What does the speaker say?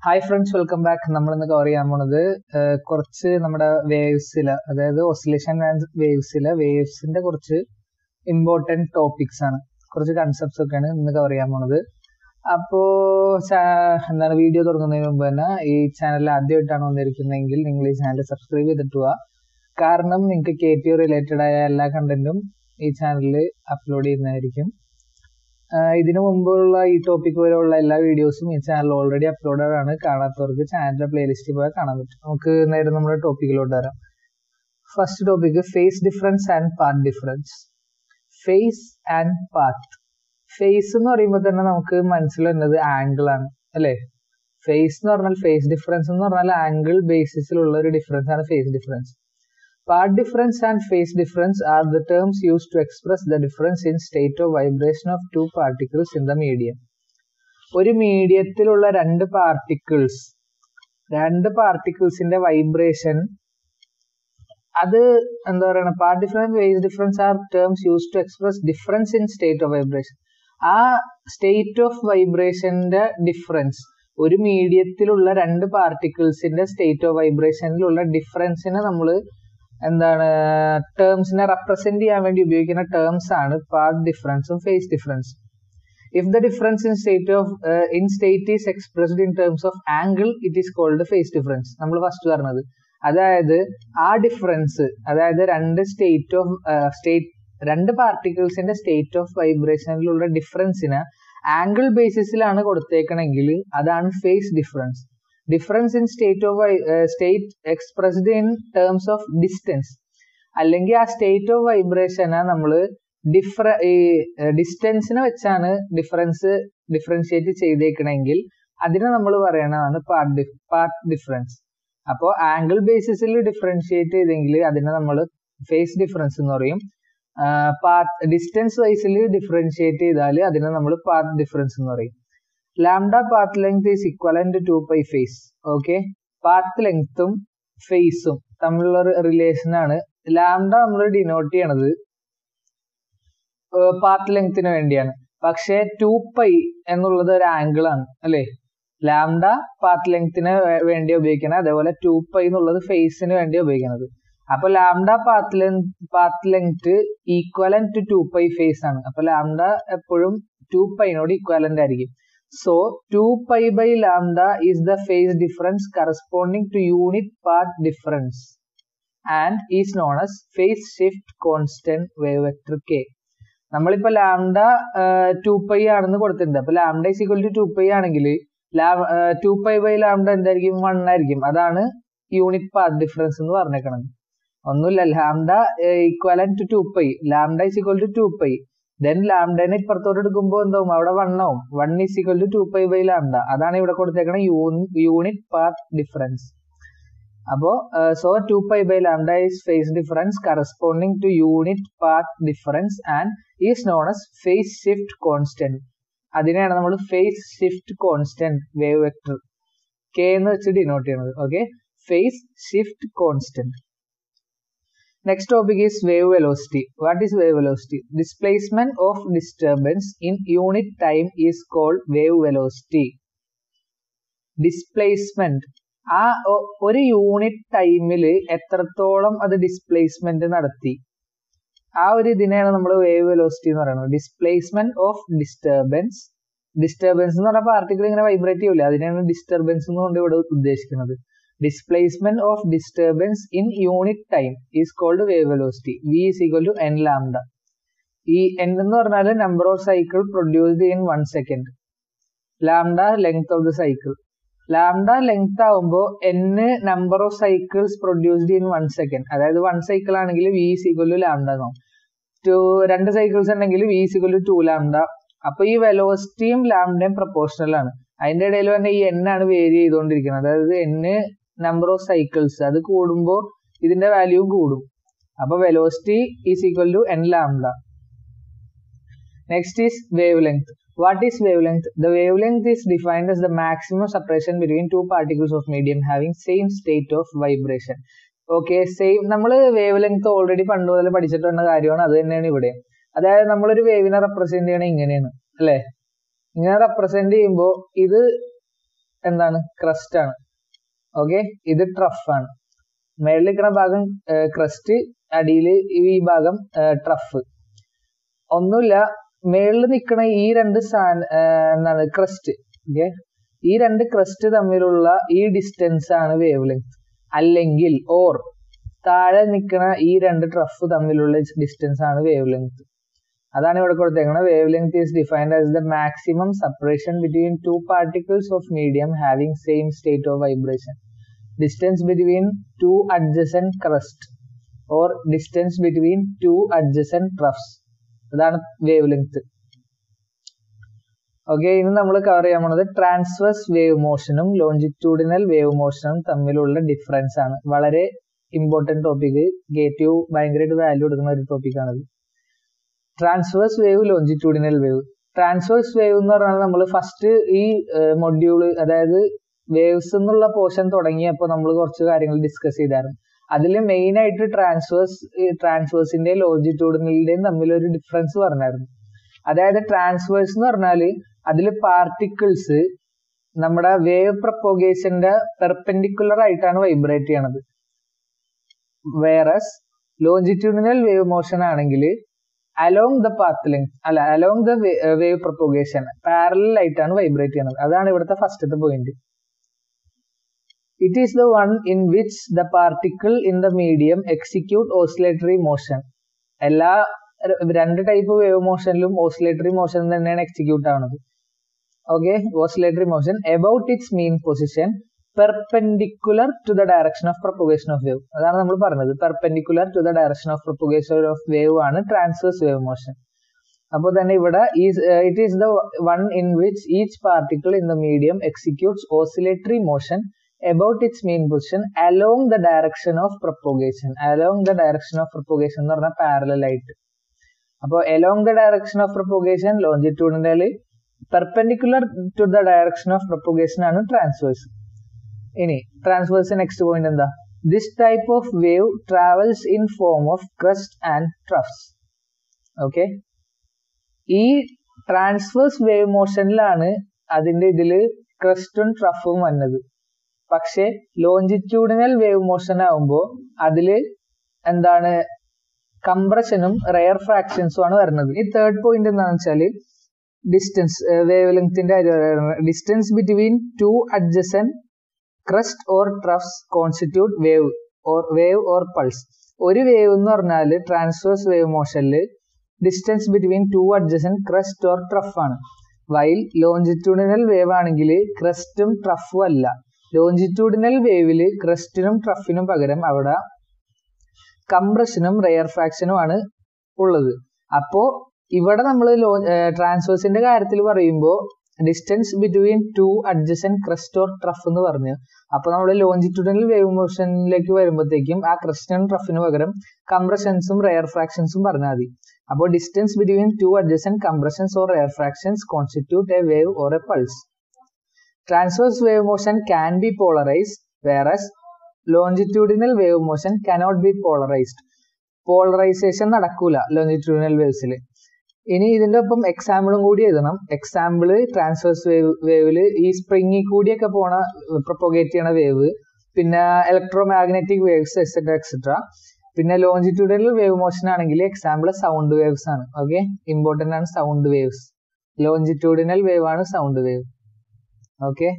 Hi friends, welcome back. നമ്മൾ ഇന്ന് cover ചെയ്യാൻ പോണത് കുറച്ച് നമ്മുടെ വേവ്സിലെ, അതായത് ഓസിലേഷൻ വേവ്സിന്റെ കുറച്ച് ഇമ്പോർട്ടൻറ്റ് ടോപ്പിക്സ് ആണ്, കുറച്ച് കൺസെപ്റ്റ്സ് ഒക്കെയാണ് ഇന്ന് കവർ ചെയ്യാൻ പോണത്. അപ്പോൾ എന്താണ്, വീഡിയോ തുടങ്ങുന്നതിന് മുമ്പ് തന്നെ ഈ ചാനൽ ആദ്യമായിട്ടാണ് വന്നിരിക്കുന്നതെങ്കിൽ നിങ്ങൾ ഈ ചാനൽ സബ്സ്ക്രൈബ് ചെയ്തിട്ട് പോവുക. കാരണം നിങ്ങൾക്ക് KTU റിലേറ്റഡ് ആയ എല്ലാ കണ്ടന്റും ഈ ചാനലിൽ അപ്ലോഡ് ചെയ്യുന്നതായിരിക്കും. ഇതിനു മുമ്പുള്ള ഈ ടോപ്പിക് വരെയുള്ള എല്ലാ വീഡിയോസും ഈ ചാനൽ ഓൾറെഡി അപ്ലോഡഡ് ആണ്. കാണാത്തവർക്ക് ചാനലിന്റെ പ്ലേലിസ്റ്റിൽ പോയാൽ കാണാൻ പറ്റും. നമുക്ക് നേരെ നമ്മുടെ ടോപ്പിക്കിലോട്ട് വരാം. First topic, phase difference and path difference. Phase and path. Phase എന്ന് പറയുമ്പോൾ തന്നെ നമുക്ക് മനസ്സിൽ വരുന്നത് ആംഗിൾ ആണ്, അല്ലെ? ഫേസ് എന്ന് പറഞ്ഞാൽ, ഫേസ് ഡിഫറൻസ് എന്ന് പറഞ്ഞാൽ ആംഗിൾ ബേസിസിലുള്ള ഒരു ഡിഫറൻസ് ആണ് phase difference. Path difference and phase difference are the terms used to express the difference in state of vibration of two particles in the medium. ഒരു മീഡിയത്തിലുള്ള രണ്ട് പാർട്ടിക്കിൾസിന്റെ വൈബ്രേഷൻ, അത് എന്താ പറയുക, path difference, phase difference are terms used to express difference in state of vibration. ആ state of വൈബ്രേഷന്റെ difference, ഒരു മീഡിയത്തിലുള്ള രണ്ട് പാർട്ടിക്കിൾസിന്റെ സ്റ്റേറ്റ് ഓഫ് വൈബ്രേഷനിലുള്ള ഡിഫറൻസിനെ നമ്മൾ എന്താണ്, ടേംസിനെ റെപ്രസെന്റ് ചെയ്യാൻ വേണ്ടി ഉപയോഗിക്കുന്ന ടേംസ് ആണ് പാത്ത് ഡിഫറൻസും ഫേസ് ഡിഫറൻസും. If the difference in state is expressed in terms of angle, it is called phase difference. നമ്മൾ ഫസ്റ്റ് പറഞ്ഞത്, അതായത് ആ ഡിഫറൻസ്, അതായത് രണ്ട് പാർട്ടിക്കിൾസിന്റെ സ്റ്റേറ്റ് ഓഫ് വൈബ്രേഷനിലുള്ള ഡിഫറൻസിന് ആംഗിൾ ബേസിസിലാണ് കൊടുത്തേക്കണമെങ്കിൽ അതാണ് phase difference. Difference in state expressed in terms of distance, അല്ലെങ്കിൽ ആ സ്റ്റേറ്റ് ഓഫ് വൈബ്രേഷനെ നമ്മൾ ഡിസ്റ്റൻസിനെ വെച്ചാണ് ഡിഫറൻഷിയേറ്റ് ചെയ്തേക്കണമെങ്കിൽ അതിനെ നമ്മൾ പറയണതാണ് പാത്ത് ഡിഫറൻസ്. അപ്പോൾ ആംഗിൾ ബേസിസിൽ ഡിഫറൻഷിയേറ്റ് ചെയ്തെങ്കിൽ അതിനെ നമ്മൾ ഫേസ് ഡിഫറൻസ് എന്ന് പറയും. ഡിസ്റ്റൻസ് വൈസിൽ ഡിഫറൻഷിയേറ്റ് ചെയ്താൽ അതിനെ നമ്മൾ പാത്ത് ഡിഫറൻസ് എന്ന് പറയും. Lambda path length is equivalent to 2π phase. Okay, path ലെങ്ത്തും ഫേസും തമ്മിലുള്ള റിലേഷൻ ആണ്. ലാംഡ നമ്മൾ ഡിനോട്ട് ചെയ്യണത് പാത്ത് ലെങ്ത്തിന് വേണ്ടിയാണ്, പക്ഷെ 2π എന്നുള്ളത് ഒരു ആംഗിൾ ആണ്, അല്ലെ? ലാംഡ പാത്ത് ലെങ്ത്തിന് വേണ്ടി ഉപയോഗിക്കണം, അതേപോലെ 2π എന്നുള്ളത് ഫേസിന് വേണ്ടി ഉപയോഗിക്കുന്നത്. അപ്പൊ lambda path length equivalent to 2π phase ആണ്. അപ്പൊ ലാംഡ എപ്പോഴും 2πനോട് ഈക്വലന്റ് ആയിരിക്കും. So 2π by lambda is the phase difference corresponding to unit path difference and is known as phase shift constant wave vector k. നമ്മളിപ്പോ ലാംഡ 2π ആണെന്ന് കൊടുത്തിട്ടുണ്ട്. അപ്പൊ lambda is equal to 2π ആണെങ്കിൽ 2π by ലാംഡ എന്തായിരിക്കും? 1 ആയിരിക്കും. അതാണ് യൂണിറ്റ് പാത്ത് ഡിഫറൻസ് എന്ന് പറഞ്ഞേക്കണത്. ഒന്നുമില്ല, lambda equivalent to 2π, lambda is equal to 2π. Then ലാംഡനെ ഇപ്പുറത്തോട്ട് എടുക്കുമ്പോൾ എന്താവും? അവിടെ 1 ആവും. 1 is equal to 2π by lambda. അതാണ് ഇവിടെ കൊടുത്തേക്കണ യൂണിറ്റ് പാത്ത് ഡിഫറൻസ്. അപ്പോ 2π by lambda is phase difference corresponding to unit path difference and is known as phase shift constant. അതിനെയാണ് നമ്മൾ phase shift constant wave vector k എന്ന് വെച്ച് denote ചെയ്യുന്നത്. Okay, phase shift constant. Next topic is wave velocity. What is wave velocity? Displacement of disturbance in unit time is called wave velocity. Displacement, ആ ഒരു unit ടൈമിൽ എത്രത്തോളം അത് displacement നടത്തി, ആ ഒരു ഇതിനെയാണ് നമ്മൾ വേവ് വെലോസിറ്റി എന്ന് പറയുന്നത്. ഡിസ്പ്ലേസ്മെന്റ് ഓഫ് ഡിസ്റ്റർബൻസ് എന്ന് പറഞ്ഞാൽ പാർട്ടിക്കിൾ ഇങ്ങനെ വൈബ്രേറ്റ് ചെയ്യൂല, അതിനെയാണ് ഡിസ്റ്റർബൻസ് എന്നുകൊണ്ട് ഇവിടെ ഉദ്ദേശിക്കുന്നത്. Displacement of disturbance in unit time is called wave velocity. v is equal to n lambda. ഈ n എന്ന് പറഞ്ഞാൽ number of cycle produced in 1 second. Lambda length of the cycle. Lambda length ആവുമ്പോൾ n number of cycles produced in 1 second. അതായത് 1 cycle ആണെങ്കിൽ v is equal to lambda എന്നാവും. 2 cycles ഉണ്ടെങ്കിൽ v is equal to 2 lambda. അപ്പൊ ഈ വെലോസിറ്റിയും ലാംഡയും proportional ആണ്. അതിന്റെ ഇടയിൽ തന്നെ ഈ n ആണ് വേരി ചെയ്തുകൊണ്ടിരിക്കുന്നത്. അതായത് n നമ്പർ ഓഫ് സൈക്കിൾസ് അത് കൂടുമ്പോൾ ഇതിന്റെ വാല്യൂ കൂടും. അപ്പൊ velocity is equal to n lambda. Next is wavelength. What is wavelength? The wavelength is defined as the maximum separation between two particles of medium having same state of vibration. Okay, same. നമ്മൾ wave length already പണ്ട് മുതൽ പഠിച്ചിട്ടുള്ള കാര്യമാണ്. അത് തന്നെയാണ് ഇവിടെ. അതായത് നമ്മളൊരു വേവിനെ റെപ്രസെന്റ് ചെയ്യണത് ഇങ്ങനെയാണ്, അല്ലെ? ഇങ്ങനെ റെപ്രസെന്റ് ചെയ്യുമ്പോൾ ഇത് എന്താണ് ക്രസ്റ്റ് ആണ്. ഓക്കെ, ഇത് ട്രഫ് ആണ്. മേളിൽ നിൽക്കുന്ന ഭാഗം ക്രസ്റ്റ്, അടിയിൽ ഈ ഭാഗം ട്രഫ്. ഒന്നുമില്ല, മേളിൽ നിൽക്കുന്ന ഈ രണ്ട് എന്താണ് ക്രസ്റ്റ്. ഓക്കെ, ഈ രണ്ട് ക്രസ്റ്റ് തമ്മിലുള്ള ഈ ഡിസ്റ്റൻസ് ആണ് വേവ് ലെങ്ത്. അല്ലെങ്കിൽ ഓർ താഴെ നിൽക്കുന്ന ഈ രണ്ട് ട്രഫ് തമ്മിലുള്ള ഡിസ്റ്റൻസ് ആണ് വേവ് ലെങ്ത്. അതാണ് ഇവിടെ കൊടുത്തേക്കുന്നത്. Wavelength is defined as the maximum separation between two particles of medium having same state of vibration, distance between two adjacent crest or distance between two adjacent troughs. അതാണ് wavelength. Okay, ഇനി നമ്മൾ cover ചെയ്യാൻ പോകുന്നത് transverse wave മോഷനും longitudinal wave മോഷനും തമ്മിലുള്ള difference ആണ്. വളരെ ഇമ്പോർട്ടന്റ് ടോപ്പിക്, ഗേറ്റ് യു ഭയങ്കരമായിട്ട് വാല്യൂ എടുക്കുന്ന ഒരു ടോപ്പിക്കാണത്. Transverse wave, longitudinal wave. Transverse wave എന്ന് പറഞ്ഞാൽ നമ്മൾ ഫസ്റ്റ് ഈ മൊഡ്യൂള്, അതായത് വേവ്സ് എന്നുള്ള പോർഷൻ തുടങ്ങിയപ്പോൾ നമ്മൾ കുറച്ച് കാര്യങ്ങൾ ഡിസ്കസ് ചെയ്തായിരുന്നു. അതിൽ മെയിൻ ആയിട്ട് ട്രാൻസ്വേഴ്സിന്റെയും ലോഞ്ചിറ്റ്യൂഡിനലിന്റെയും തമ്മിലൊരു ഡിഫറൻസ് പറഞ്ഞായിരുന്നു. അതായത് ട്രാൻസ്വേഴ്സ് എന്ന് പറഞ്ഞാൽ അതിൽ പാർട്ടിക്കിൾസ് നമ്മുടെ വേവ് പ്രൊപ്പഗേഷന്റെ പെർപെൻഡിക്കുലർ ആയിട്ടാണ് വൈബ്രേറ്റ് ചെയ്യണത്. വേറസ് ലോഞ്ചിറ്റ്യൂഡിനൽ വേവ് മോഷൻ ആണെങ്കിൽ along the path length along the wave propagation parallel ആയിട്ടാണ് വൈബ്രേറ്റ് ചെയ്യുന്നത്. അതാണ് ഇവിടുത്തെ ഫസ്റ്റത്തെ point. It is the one in which the particle in the medium execute oscillatory motion. എല്ലാ രണ്ട് ടൈപ്പ് വേവ് മോഷനിലും oscillatory motion തന്നെയാണ് എക്സിക്യൂട്ട് ആവുന്നത്. Okay, oscillatory motion about its mean position perpendicular to the direction of propagation of wave. അതാണ് നമ്മൾ പറഞ്ഞത്, perpendicular to the direction of propagation of wave ആണ് transverse wave motion. അപ്പോൾ തന്നെ ഇവിടെ it is the one in which each particle in the medium executes oscillatory motion about its mean position along the direction of propagation. along the direction of propagation എന്ന് പറഞ്ഞാൽ parallel ആയിട്ട്. അപ്പോൾ along the direction of propagation longitudinally perpendicular to the direction of propagation ആണ് transverse. ഇനി transverse next point എന്താ? this type of wave travels in form of crust and troughs. Okay, ഈ transverse wave മോഷനിലാണ് അതിന്റെ ഇതില് ക്രസ്റ്റും ട്രഫും വന്നത്. പക്ഷെ ലോഞ്ചിറ്റ്യൂഡിനൽ വേവ് മോഷൻ ആവുമ്പോൾ അതില് എന്താണ് കംപ്രഷനും റെയർ ഫ്രാക്ഷൻസും ആണ് വരുന്നത്. ഈ തേർഡ് പോയിന്റ് എന്താണെന്ന് വെച്ചാൽ ഡിസ്റ്റൻസ്, വേവ് ലെങ്ത്തിന്റെ distance between two adjacent crest or troughs constitute wave or pulse. ഒരു വേവ് എന്ന് പറഞ്ഞാൽ ട്രാൻസ്വേഴ്സ് വേവ് മോഷനിൽ distance between two adjacent crest or trough ആണ്. വൈൽ ലോഞ്ചിറ്റ്യൂഡിനൽ വേവ് ആണെങ്കിൽ ക്രസ്റ്റും ട്രഫും അല്ല. ലോഞ്ചിറ്റ്യൂഡിനൽ വേവില് ക്രസ്റ്റിനും ട്രഫിനും പകരം അവിടെ കംപ്രഷനും റെയർ ഫ്രാക്ഷനും ആണ് ഉള്ളത്. അപ്പോ ഇവിടെ നമ്മൾ ട്രാൻസ്വേഴ്സിന്റെ കാര്യത്തിൽ പറയുമ്പോൾ distance between two adjacent crest or trough എന്ന് പറഞ്ഞു. അപ്പൊ നമ്മൾ ലോഞ്ചിറ്റ്യൂഡിനൽ വേവ് മോഷനിലേക്ക് വരുമ്പോഴത്തേക്കും ആ ക്രസ്റ്റിനും ട്രഫിനും പകരം കംപ്രഷൻസും റെയർ ഫ്രാക്ഷൻസും പറഞ്ഞാൽ മതി. അപ്പോൾ distance between two adjacent compressions or rare fractions constitute A wave or A pulse. Transverse wave motion can be polarized, whereas longitudinal wave motion cannot be polarized. Polarization നടക്കൂല longitudinal വേവ്സിൽ. ഇനി ഇതിന്റെ ഒപ്പം എക്സാമ്പിളും കൂടി എഴുതണം. എക്സാമ്പിള് ട്രാൻസ്വേഴ്സ് വേവില് ഈ സ്പ്രിങ്ങിൽ കൂടിയൊക്കെ പോണ propagate ചെയ്യണ വേവ്, പിന്നെ electro magnetic waves etcetera etcetera. പിന്നെ ലോഞ്ചിറ്റ്യൂഡിനൽ വേവ് മോഷൻ ആണെങ്കിൽ എക്സാമ്പിൾ സൗണ്ട് വേവ്സ് ആണ്. ഓക്കെ, ഇമ്പോർട്ടന്റ് ആണ് സൗണ്ട് വേവ്സ്. ലോഞ്ചിറ്റ്യൂഡിനൽ വേവ് ആണ് സൗണ്ട് വേവ്. Okay.